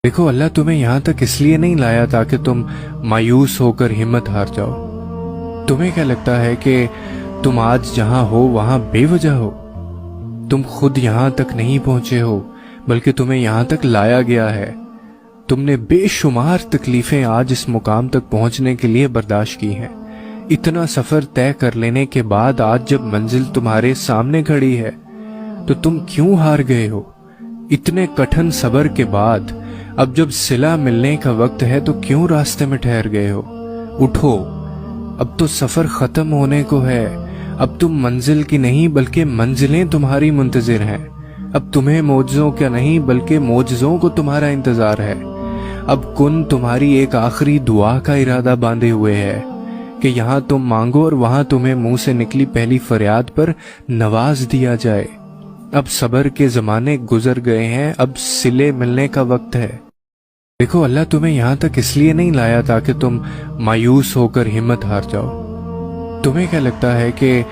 دیکھو اللہ تمہیں یہاں تک اس لیے نہیں لایا تاکہ تم مایوس ہو کر ہمت ہار جاؤ۔ تمہیں کیا لگتا ہے کہ تم آج جہاں ہو وہاں بے وجہ ہو؟ تم خود یہاں تک نہیں پہنچے ہو بلکہ تمہیں یہاں تک لایا گیا ہے۔ تم نے بے شمار تکلیفیں آج اس مقام تک پہنچنے کے لیے برداشت کی ہیں۔ اتنا سفر طے کر لینے کے بعد آج جب منزل تمہارے سامنے کھڑی ہے تو تم کیوں ہار گئے ہو؟ اتنے کٹھن صبر کے بعد اب جب صلہ ملنے کا وقت ہے تو کیوں راستے میں ٹھہر گئے ہو؟ اٹھو، اب تو سفر ختم ہونے کو ہے۔ اب تم منزل کی نہیں بلکہ منزلیں تمہاری منتظر ہیں۔ اب تمہیں معجزوں کا نہیں بلکہ معجزوں کو تمہارا انتظار ہے۔ اب کن تمہاری ایک آخری دعا کا ارادہ باندھے ہوئے ہے کہ یہاں تم مانگو اور وہاں تمہیں منہ سے نکلی پہلی فریاد پر نواز دیا جائے۔ اب صبر کے زمانے گزر گئے ہیں، اب صلے ملنے کا وقت ہے۔ دیکھو اللہ تمہیں یہاں تک اس لیے نہیں لایا تاکہ تم مایوس ہو کر ہمت ہار جاؤ۔ تمہیں کیا لگتا ہے کہ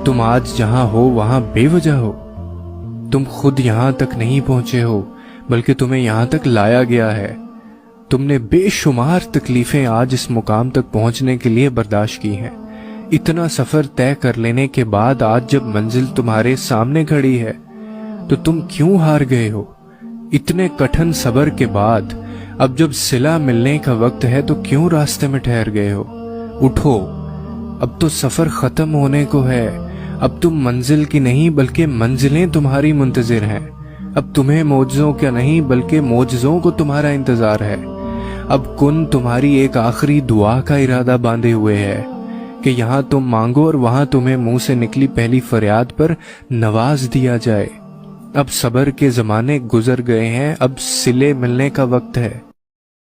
تم آج جہاں ہو وہاں بے وجہ ہو؟ تم خود یہاں تک نہیں پہنچے ہو بلکہ تمہیں یہاں تک لایا گیا ہے۔ تم نے بے شمار تکلیفیں آج اس مقام تک پہنچنے کے لیے برداشت کی ہیں۔ اتنا سفر طے کر لینے کے بعد آج جب منزل تمہارے سامنے کھڑی ہے تو تم کیوں ہار گئے ہو؟ اتنے کٹھن صبر کے بعد اب جب صلہ ملنے کا وقت ہے تو کیوں راستے میں ٹھہر گئے ہو؟ اٹھو، اب تو سفر ختم ہونے کو ہے۔ اب تم منزل کی نہیں بلکہ منزلیں تمہاری منتظر ہیں۔ اب تمہیں معجزوں کا نہیں بلکہ معجزوں کو تمہارا انتظار ہے۔ اب کن تمہاری ایک آخری دعا کا ارادہ باندھے ہوئے ہے کہ یہاں تم مانگو اور وہاں تمہیں منہ سے نکلی پہلی فریاد پر نواز دیا جائے۔ اب صبر کے زمانے گزر گئے ہیں، اب صلے ملنے کا وقت ہے۔